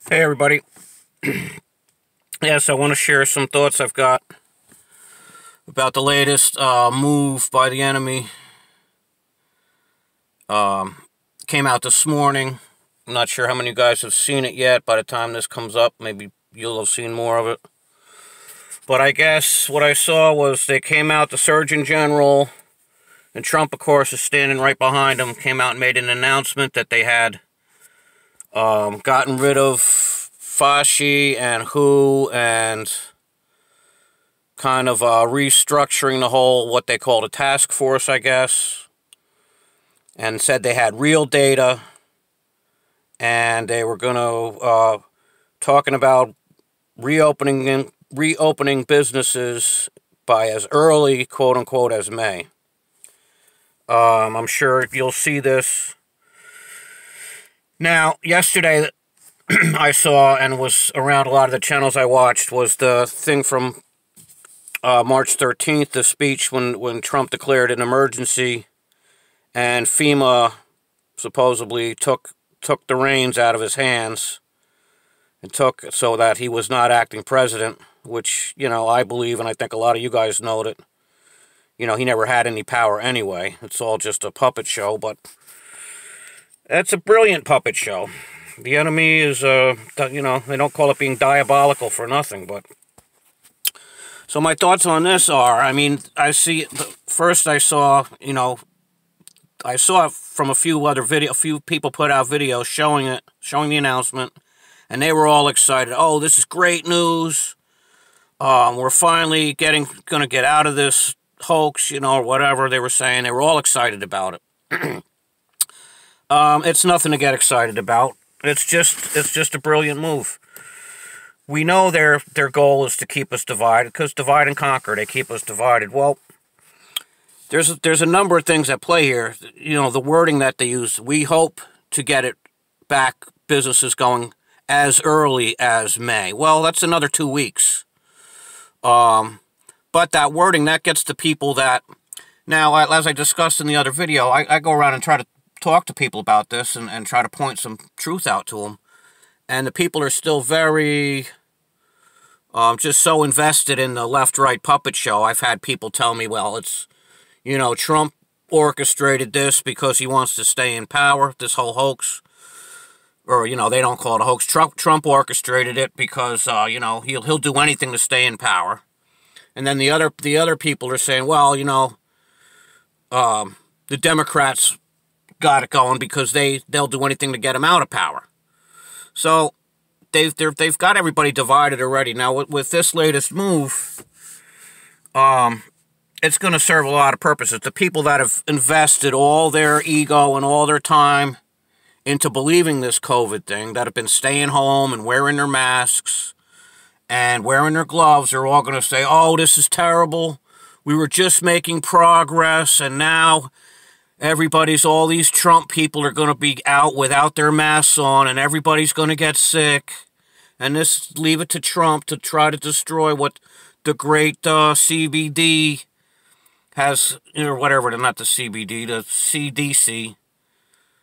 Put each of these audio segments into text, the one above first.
Hey everybody. Yes, I want to share some thoughts I've got about the latest move by the enemy. Came out this morning. I'm not sure how many of you guys have seen it yet. By the time this comes up, maybe you'll have seen more of it. But I guess what I saw was they came out, the Surgeon General, and Trump, of course, is standing right behind him, came out and made an announcement that they had gotten rid of Fauci and WHO and kind of restructuring the whole, what they called a task force, I guess, and said they had real data, and they were going to, talking about reopening businesses by as early, quote-unquote, as May. I'm sure you'll see this. Now, yesterday, I saw, and was around a lot of the channels I watched, was the thing from March 13th, the speech when Trump declared an emergency, and FEMA supposedly took the reins out of his hands, and took so that he was not acting president, which, I believe, and I think a lot of you guys know that, he never had any power anyway. It's all just a puppet show, but it's a brilliant puppet show. The enemy is, they don't call it being diabolical for nothing, but... So my thoughts on this are, I see, first I saw, I saw it from a few people put out videos showing the announcement, and they were all excited. Oh, this is great news. We're finally going to get out of this hoax, or whatever they were saying. They were all excited about it. It's nothing to get excited about. It's just a brilliant move. We know their goal is to keep us divided, because divide and conquer, they keep us divided. Well, there's a number of things at play here. The wording that they use, we hope to get it back, businesses going as early as May. Well, that's another 2 weeks. But that wording, that gets to people that... Now, as I discussed in the other video, I go around and try to talk to people about this and try to point some truth out to them. And the people are still very... just so invested in the left-right puppet show. I've had people tell me, well, it's... Trump orchestrated this because he wants to stay in power, this whole hoax. Or, they don't call it a hoax. Trump orchestrated it because, he'll do anything to stay in power. And then the other people are saying, well, the Democrats got it going because they'll do anything to get him out of power. So they've got everybody divided already. Now with this latest move, it's going to serve a lot of purposes. The people that have invested all their ego and all their time into believing this COVID thing, that have been staying home and wearing their masks and wearing their gloves, are all going to say, oh, this is terrible. We were just making progress, and now all these Trump people are going to be out without their masks on, and everybody's going to get sick. And leave it to Trump to try to destroy what the great CBD has, or whatever, not the CBD, the CDC,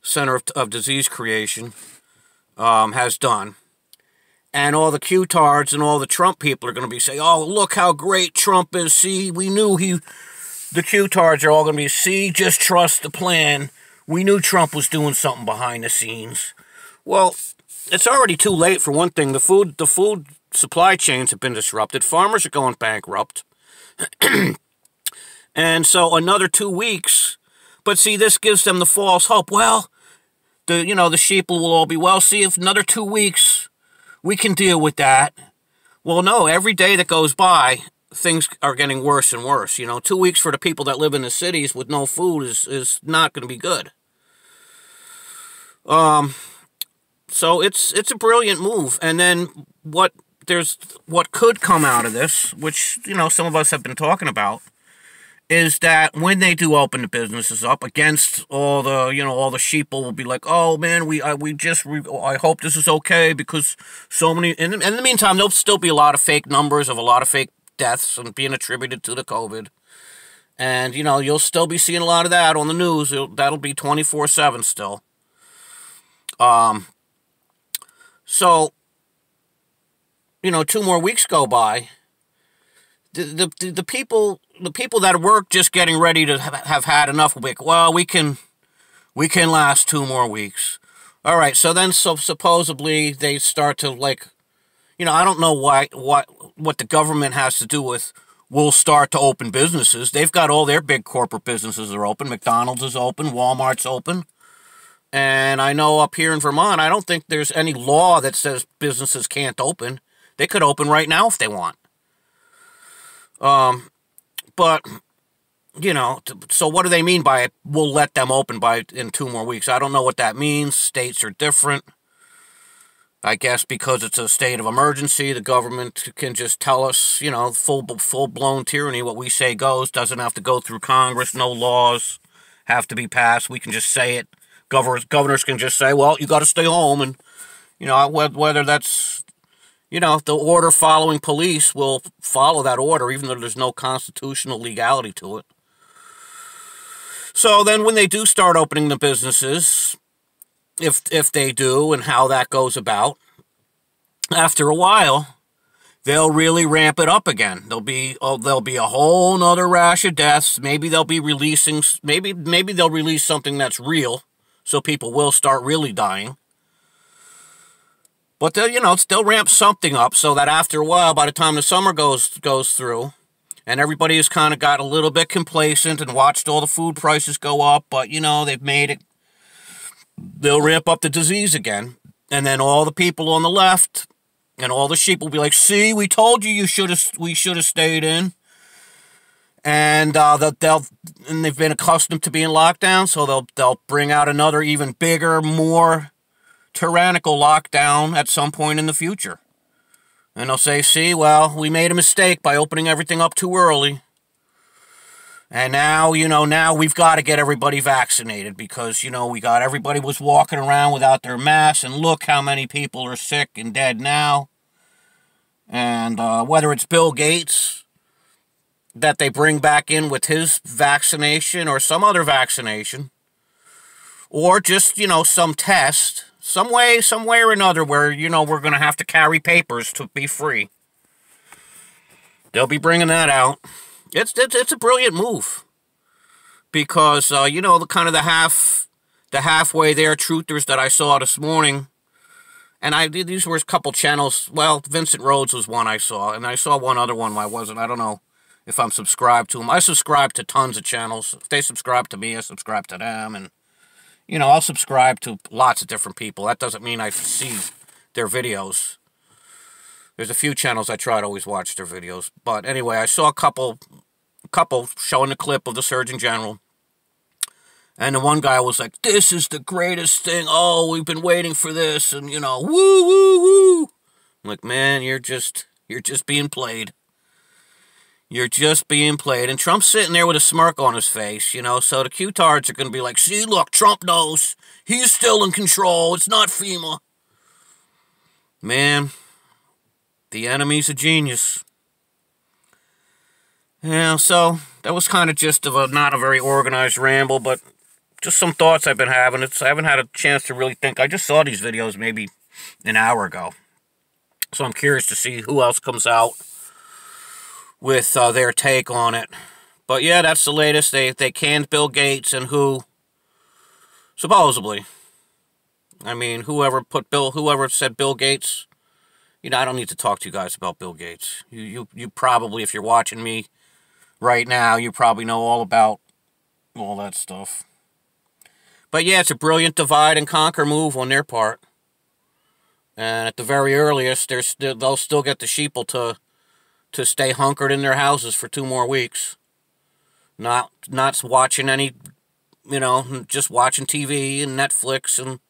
Center of Disease Creation, has done. And all the Q-tards and all the Trump people are going to be saying, oh, look how great Trump is. See, we knew the Q-tards are all going to be, see, just trust the plan. We knew Trump was doing something behind the scenes. Well, it's already too late for one thing. The food supply chains have been disrupted. Farmers are going bankrupt. And so another 2 weeks. But see, this gives them the false hope. Well, the sheep will all be well. See, if another 2 weeks, we can deal with that. Well, no, every day that goes by, things are getting worse and worse. 2 weeks for the people that live in the cities with no food is not going to be good. So it's a brilliant move. And then what could come out of this, which, some of us have been talking about, is that when they do open the businesses up against all the, all the sheeple will be like, oh man, I hope this is okay because so many, in the meantime, there'll still be a lot of fake numbers of a lot of fake deaths and being attributed to the COVID. And, you'll still be seeing a lot of that on the news. That'll be 24/7 still. So 2 more weeks go by, the people that were just getting ready to have had enough will be like, well, we can last 2 more weeks. All right, so then supposedly they start to, like, I don't know what the government has to do with we'll start to open businesses. They've got all their big corporate businesses are open. McDonald's is open, Walmart's open. And I know up here in Vermont, I don't think there's any law that says businesses can't open. They could open right now if they want. But so what do they mean by we'll let them open in 2 more weeks? I don't know what that means. States are different. I guess because it's a state of emergency, the government can just tell us, full-blown tyranny. What we say goes. Doesn't have to go through Congress. No laws have to be passed. We can just say it. Governors can just say, well, you got to stay home. And, whether that's, the order following police will follow that order, even though there's no constitutional legality to it. So then when they do start opening the businesses, if they do, and how that goes about, after a while, they'll really ramp it up again. There'll be a whole nother rash of deaths. Maybe they'll be releasing, maybe they'll release something that's real, so people will start really dying. But they'll ramp something up so that after a while, by the time the summer goes through, and everybody has kind of got a little bit complacent and watched all the food prices go up, but they've made it. They'll ramp up the disease again, and then all the people on the left and all the sheep will be like, "See, we told you we should have stayed in." And they've been accustomed to being locked down, so they'll bring out another even bigger, more tyrannical lockdown at some point in the future, and they'll say, "See, well, we made a mistake by opening everything up too early." And now, now we've got to get everybody vaccinated because, everybody was walking around without their masks, and look how many people are sick and dead now. And whether it's Bill Gates that they bring back in with his vaccination or some other vaccination, or just, some test, some way or another where, we're going to have to carry papers to be free. They'll be bringing that out. It's a brilliant move because the halfway there truthers that I saw this morning, and these were a couple channels. Well, Vincent Rhodes was one I saw, and I saw one other one I wasn't. I don't know if I'm subscribed to them. I subscribe to tons of channels. If they subscribe to me, I subscribe to them, and I'll subscribe to lots of different people. That doesn't mean I see their videos. There's a few channels I try to always watch their videos. But anyway, I saw a couple showing the clip of the Surgeon General. And the one guy was like, "This is the greatest thing. Oh, we've been waiting for this." And, woo, woo, woo. I'm like, man, you're just being played. You're just being played. And Trump's sitting there with a smirk on his face, So the Q-tards are going to be like, "See, look, Trump knows. He's still in control. It's not FEMA." Man, the enemy's a genius. Yeah, so that was kind of just not a very organized ramble, but just some thoughts I've been having. I haven't had a chance to really think. I just saw these videos maybe an hour ago. So I'm curious to see who else comes out with their take on it. But yeah, that's the latest. They canned Bill Gates, and who, supposedly, I mean, whoever said Bill Gates, I don't need to talk to you guys about Bill Gates. You probably, if you're watching me right now, you probably know all about all that stuff. But yeah, it's a brilliant divide and conquer move on their part. And at the very earliest, they'll still get the sheeple to stay hunkered in their houses for 2 more weeks. Not watching any, just watching TV and Netflix and,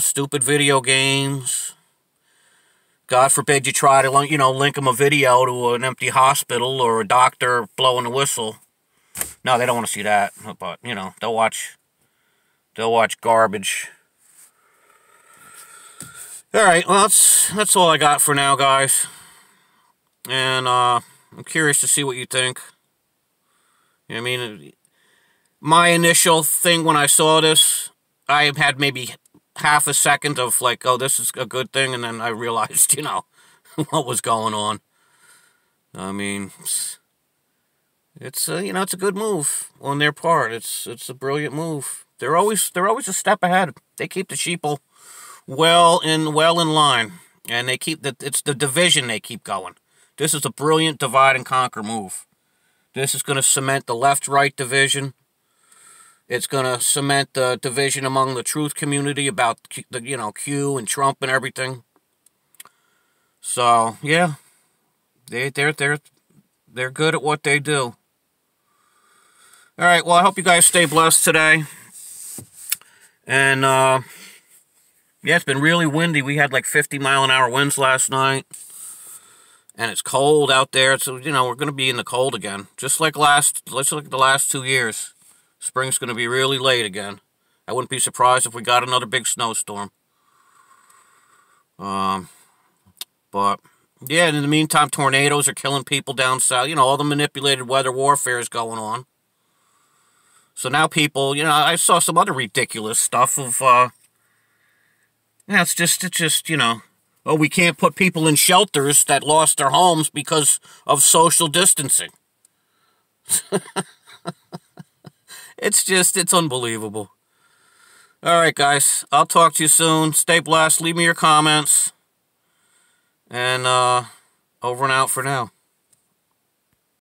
stupid video games. God forbid you try to, link them a video to an empty hospital or a doctor blowing a whistle. No, they don't want to see that. But, they'll watch garbage. Alright, well, that's all I got for now, guys. And, I'm curious to see what you think. I mean, my initial thing when I saw this, I had maybe half a second of like, oh, this is a good thing, and then I realized, what was going on. I mean, it's it's a good move on their part. It's a brilliant move. They're always a step ahead. They keep the sheeple well in line, and they keep it's the division they keep going. This is a brilliant divide and conquer move. This is going to cement the left-right division. It's going to cement the division among the truth community about Q and Trump and everything. So yeah, they're good at what they do. All right, well, I hope you guys stay blessed today. And yeah, it's been really windy. We had like 50-mile-an-hour winds last night. And it's cold out there, so, we're going to be in the cold again. Just like the last 2 years. Spring's going to be really late again. I wouldn't be surprised if we got another big snowstorm. But, yeah, in the meantime, tornadoes are killing people down south. All the manipulated weather warfare is going on. So now people, I saw some other ridiculous stuff of, it's just, oh, we can't put people in shelters that lost their homes because of social distancing. It's unbelievable. All right, guys. I'll talk to you soon. Stay blessed. Leave me your comments. And over and out for now.